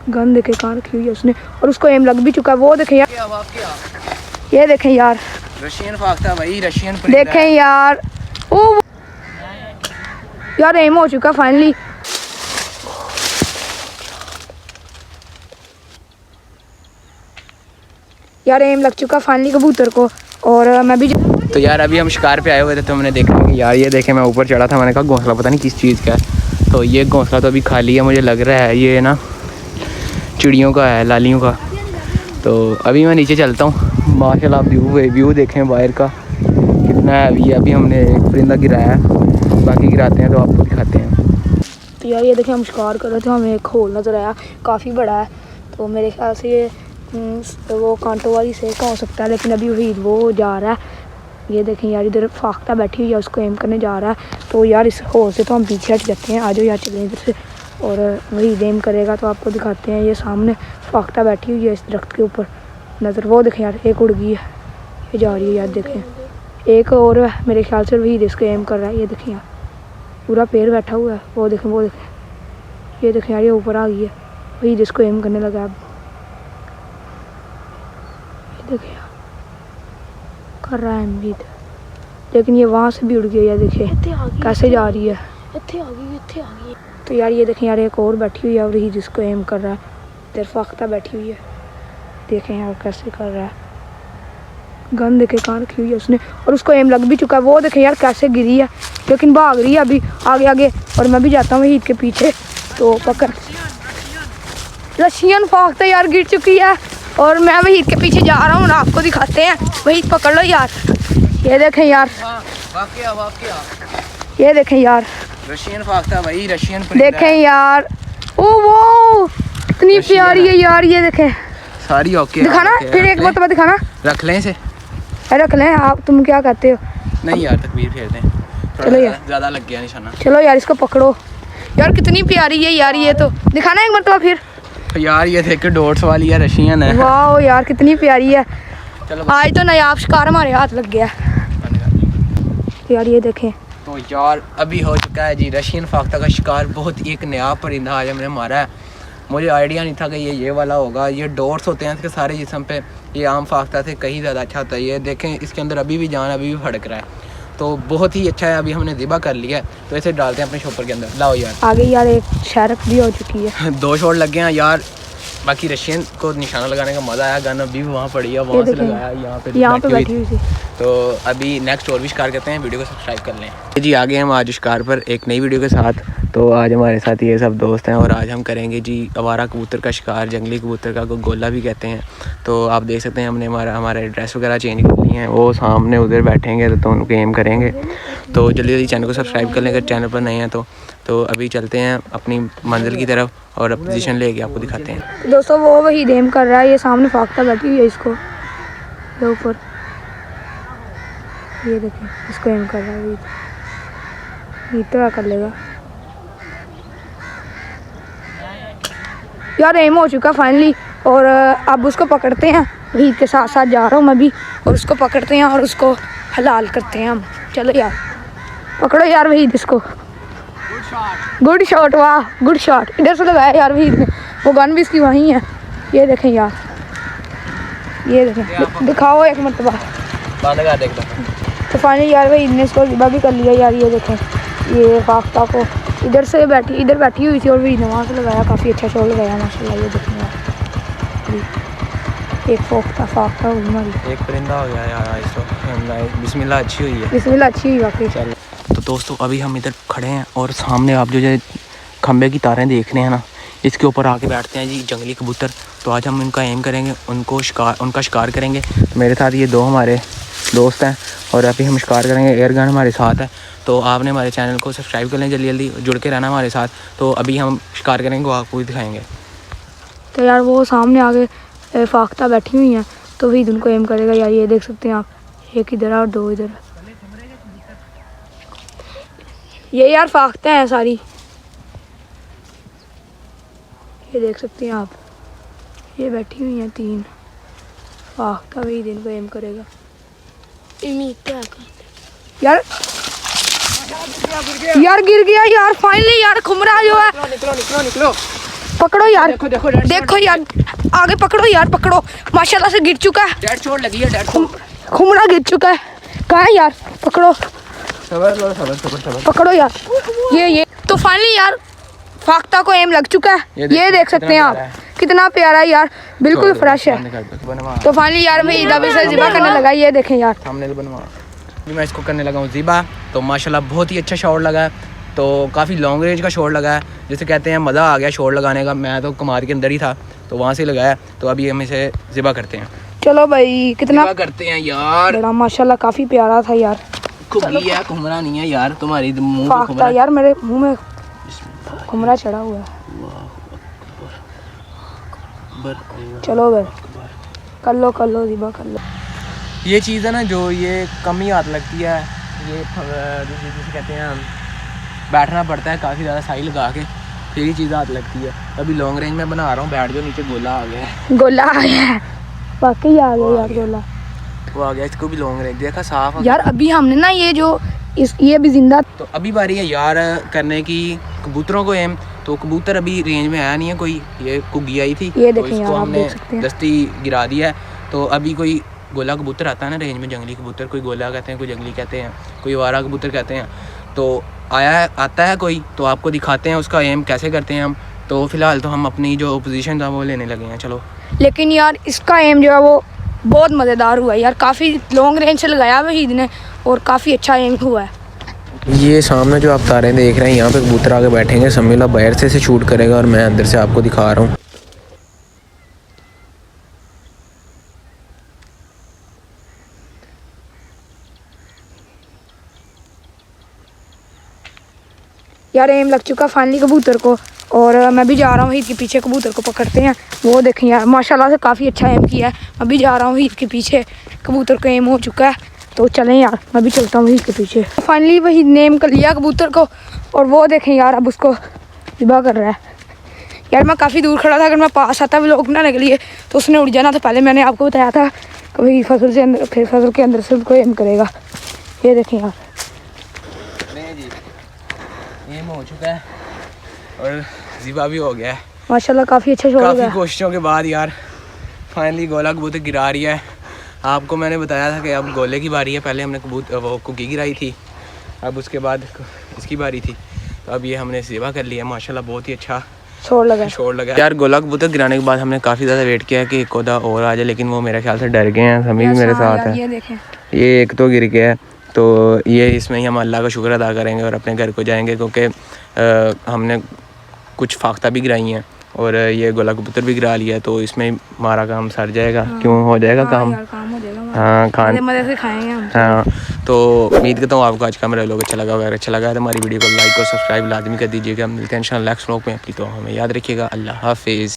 Gun देखे कहाँ रखी हुई है उसने, और उसको एम लग भी चुका है। वो देखे यार, ये देखें यार, रशियन फाख्ता भाई, रशियन देखें यार, ओ यार एम हो चुका फाइनली। यार एम लग चुका फाइनली कबूतर को। और मैं भी तो यार अभी हम शिकार पे आए हुए थे, तो मैंने देखा कि यार ये देखें, मैं ऊपर चढ़ा था, मैंने कहा घोंसला पता नहीं किस चीज़ का है। तो ये घोंसला तो अभी खाली है, मुझे लग रहा है ये ना चिड़ियों का है, लालियों का। तो अभी मैं नीचे चलता हूँ। माशाल्लाह व्यू देखें बाहर का कितना है। अभी हमने एक परिंदा गिराया है, बाकी गिराते हैं तो आपको दिखाते हैं। तो यार ये देखें, हम शिकार कर रहे थे, हमें एक होल नज़र आया, काफ़ी बड़ा है। तो मेरे ख्याल से ये वो कांटों वाली से का हो सकता है, लेकिन अभी वहीद वो जा रहा है। ये देखें यार, इधर फाख्ता बैठी हुई है, उसको एम करने जा रहा है। तो यार इस होल से तो हम पीछे हट जाते हैं, आ जाओ यार चलें इधर से। और वहीद एम करेगा तो आपको दिखाते हैं। ये सामने फाख्ता बैठी हुई है इस दरख्त के ऊपर नज़र। वो देखें यार, एक उड़ गई है, ये जा रही है यार, देखें। एक और मेरे ख्याल से वहीद इसको एम कर रहा है। ये देखें यार, पूरा पेड़ बैठा हुआ है। वो देखें, वो देखें, ये देखें यार, ये ऊपर आ गई है, वहीद इसको एम करने लगा अब। देखिए कर रहा है उम्मीद, लेकिन ये वहाँ से भी उड़ गई है। देखिए कैसे जा रही है, इत्थे आ गई। तो यार ये देखें यार, एक और बैठी हुई है और ही जिसको एम कर रहा है। इधर फाख्ता बैठी हुई है, देखें यार कैसे कर रहा है। गन देखे कहाँ रखी हुई है उसने, और उसको एम लग भी चुका है। वो देखें यार कैसे गिरी है, लेकिन भाग रही है अभी आगे आगे। और मैं भी जाता हूँ ईद के पीछे, तो पकड़ रशियन फाख्ता यार गिर चुकी है। और मैं वहीद के पीछे जा रहा हूँ, आपको दिखाते हैं। वहीद पकड़ लो यार, ये देखें यार, वाकया ये देखें यार, रशियन फाख्ता भाई, रशियन देखें यार, ओ वो कितनी प्यारी है यार। ये देखें सारी ओके, दिखाना फिर एक मरतबा दिखाना। रख लें इसे, रख लें आप, तुम क्या कहते हो? नहीं यार तकबीर फेर दें, चलो यार, ज़्यादा लग गया निशाना। चलो यार इसको पकड़ो यार, कितनी प्यारी है यार। ये तो दिखाना एक मरतबा फिर यार। ये देख डॉट्स वाली है, रशियन है। वाह यार कितनी प्यारी है। चलो आज तो नायाब शिकार हमारे हाथ लग गया यार। ये देखें, तो यार अभी हो चुका है जी रशियन फाख्ता का शिकार। बहुत ही एक नया परिंदा आज हमने मारा है। मुझे आइडिया नहीं था कि ये वाला होगा। ये डॉट्स होते हैं इसके सारे जिस्म पे, ये आम फाख्ता से कहीं ज़्यादा अच्छा होता है। ये देखें इसके अंदर अभी भी जान, अभी भी फड़क रहा है। तो बहुत ही अच्छा है। अभी हमने ज़िबा कर लिया है, तो इसे डालते हैं अपने शॉपर के अंदर। लाओ यार, आगे यार एक शारक भी हो चुकी है। 2 शॉट लग गए हैं यार। बाकी रशियन को निशाना लगाने का मज़ा आया। गन अभी वहाँ पड़ी है, वहाँ से लगाया, यहाँ पे बैठी हुई थी। तो अभी नेक्स्ट और भी शिकार करते हैं। वीडियो को सब्सक्राइब कर लें जी। आगे हम आज शिकार पर एक नई वीडियो के साथ। तो आज हमारे साथ ये सब दोस्त हैं और आज हम करेंगे जी आवारा कबूतर का शिकार, जंगली कबूतर का, को गोला भी कहते हैं। तो आप देख सकते हैं हमने हमारा एड्रेस वगैरह चेंज कर लिए हैं। वो सामने उधर बैठेंगे तो उनको एम करेंगे। तो जल्दी जल्दी चैनल को सब्सक्राइब कर लें अगर चैनल पर नए हैं तो अभी चलते हैं अपनी मंजिल की तरफ और पोजीशन लेके आपको दिखाते हैं। दोस्तों वो वही एम कर रहा है, ये सामने फाख्ता बैठी हुई है, इसको ये ऊपर, ये देखें इसको एम कर रहा है। ये तो कर लेगा यार, एम हो चुका फाइनली। और अब उसको पकड़ते हैं, वहीद के साथ साथ जा रहा हूँ मैं भी, और उसको पकड़ते हैं और उसको हलाल करते हैं हम। चलो यार पकड़ो यार वहीद इसको। गुड शॉट, वाह गुड शॉट। इधर से लगाया यार वहीद ने, वो गन भी इसकी वहीं है। ये देखें यार, ये देखें, दिखाओ एक मरतबा। तो फाइनली यार वहीद ने इसको ज़िबा भी कर लिया यार। ये देखें ये फाख्ता को इधर बैठी हुई थी और वहीद ने वहाँ से लगाया, काफ़ी अच्छा शॉट लगाया माशाल्लाह। ये देखें यार, एक फाख्ता हुई हमारी, एक परिंदा हो गया यार। बिस्मिल्लाह अच्छी हुई है, बिस्मिल्लाह अच्छी हुई वाकई। तो दोस्तों अभी हम इधर खड़े हैं और सामने आप जो खंबे की तारें देख रहे हैं ना, इसके ऊपर आके बैठते हैं जी जंगली कबूतर। तो आज हम उनका एम करेंगे, उनका शिकार करेंगे। तो मेरे साथ ये 2 हमारे दोस्त हैं और अभी हम शिकार करेंगे। एयर गन हमारे साथ है। तो आपने हमारे चैनल को सब्सक्राइब कर लें, जल्दी जल्दी जुड़ के रहना हमारे साथ। तो अभी हम शिकार करेंगे, वो आपको भी दिखाएँगे। तो यार वो सामने आगे फाख्ता बैठी हुई हैं, तो वहीद उनको एम करेगा यार। ये देख सकते हैं आप, एक इधर और 2 इधर। ये यार फाख्ता हैं सारी, ये देख सकते हैं आप, ये बैठी हुई हैं 3 फाख्ता। वहीद इनको एम करेगा यार गिर गया यार फाइनली यार। खुमरा जो है निकलो पकड़ो यार, देखो देखो डेड देखो यार, आगे पकड़ो यार, पकड़ो। माशाल्लाह से गिर चुका है, डेड शॉट लगी है, डेड शॉट। खुमरा गिर चुका है। कहाँ है यार, पकड़ो, सबर लो, सबर सबर सबर। पकड़ो यार। ये तो फाइनली यार फाख्ता को एम लग चुका है। ये देख सकते हैं आप, कितना प्यारा है यार, बिल्कुल फ्रेश है। तो फाइनली यार मैं ईदा से ज़िबा करने लगा। ये देखें यार, सामने से बनवा। अभी मैं इसको करने लगा हूँ ज़िबा। तो माशाल्लाह बहुत ही अच्छा शॉट लगा है, तो काफ़ी लॉन्ग रेंज का शॉट लगा है, जिसे कहते हैं मज़ा आ गया शॉट लगाने का। मैं तो कमार के अंदर ही था, तो वहाँ से लगाया। तो अभी हम इसे ज़िबा करते हैं। चलो भाई, कितना ज़िबा करते हैं यार। बड़ा माशाल्लाह काफ़ी प्यारा था यार। खुगी है, खुमरा नहीं है यार, तुम्हारी मुंह पे फाख्ता खुमरा। यार, मेरे मुंह में खुमरा चढ़ा हुआ है। चलो भाई, कर लो ज़िबा, कर लो। ये चीज़ है ना जो ये कम ही हाथ लगती है, ये जिसे कहते हैं हम बैठना पड़ता है काफ़ी ज़्यादा साई लगा के, फिर ही चीज़ हाथ लगती है। अभी लॉन्ग रेंज में बना रहा हूँ, बैठ जो नीचे गोला आ गया है। गोला आ गया है, वाकई आ गया यार गोला। वो आ गया, इसको भी लॉन्ग रेंज देखा साफ यार अभी हमने ना ये भी जिंदा। तो अभी बारी है यार करने की कबूतरों को एम। तो कबूतर अभी रेंज में आया नहीं है कोई, ये कुगी आई थी, ये तो देखें इसको यार, आप हमने देख सकते हैं। दस्ती गिरा दिया है। तो अभी कोई गोला कबूतर आता है ना रेंज में, जंगली कबूतर, कोई गोला कहते हैं, कोई जंगली कहते हैं, कोई वारा कबूतर कहते हैं। तो आता है कोई, तो आपको दिखाते हैं उसका एम कैसे करते हैं हम। तो फिलहाल तो हम अपनी जो पोजीशन था वो लेने लगे हैं। चलो। लेकिन यार इसका एम जो है वो बहुत मज़ेदार हुआ है यार, काफ़ी लॉन्ग रेंज से लगाया वहीद ने और काफ़ी अच्छा एम हुआ है। ये सामने जो आप तारे देख रहे हैं, यहाँ पे कबूतर आगे बैठेंगे, समीला बाहर से शूट करेगा और मैं अंदर से आपको दिखा रहा हूँ। यार एम लग चुका फाइनली कबूतर को, और मैं भी जा रहा हूँ ईद के पीछे, कबूतर को पकड़ते हैं। वो देखें यार, माशाल्लाह से काफ़ी अच्छा एम किया है। मैं भी जा रहा हूँ ईद के पीछे, कबूतर को एम हो चुका है। तो चलें यार, मैं भी चलता हूँ ईद के पीछे। फाइनली वही नेम कर लिया कबूतर को, और वो देखें यार अब उसको ज़िबा कर रहा है। यार मैं काफ़ी दूर खड़ा था, अगर मैं पास आता भी लोग बनाने के लिए तो उसने उड़ जाना था। पहले मैंने आपको बताया था कि वही फसल से अंदर, फिर फसल के अंदर से उसको एम करेगा। ये देखें यार, एम हो चुका है और ज़िबा भी हो गया है माशाल्लाह काफ़ी अच्छा शॉट काफ़ी है। कोशिशों के बाद यार फाइनली गोला कबूतर गिरा रही है। आपको मैंने बताया था कि अब गोले की बारी है, पहले हमने वो कुकी गिराई थी, अब उसके बाद इसकी बारी थी। तो अब ये हमने ज़िबा कर लिया, माशाल्लाह बहुत ही अच्छा शॉट लगा यार। गोला कबूतर गिराने के बाद हमने काफ़ी ज़्यादा वेट किया कि एक ओदा और आ जाए, लेकिन वो मेरे ख्याल से डर गए हैं। समी भी मेरे साथ है, ये देखें, ये एक तो गिर गया है। तो ये इसमें ही हम अल्लाह का शुक्र अदा करेंगे और अपने घर को जाएंगे, क्योंकि हमने कुछ फाख्ता भी गिराई हैं और ये गोला कबूतर भी गिरा लिया है। तो इसमें हमारा काम सर जाएगा। हाँ, क्यों हो जाएगा काम हो जाएगा। हाँ, खाने मज़े से खाएंगे हम। हाँ, तो उम्मीद करता हूँ आपको आज का मेरा लोग अच्छा लगा। अगर अच्छा लगा है तो हमारी वीडियो को लाइक और सब्सक्राइब लाजमी कर दीजिएगा। मिलते हैं इंशाल्लाह नेक्स्ट व्लॉग में। अपनी तो हमें याद रखिएगा। अल्लाह हाफिज़।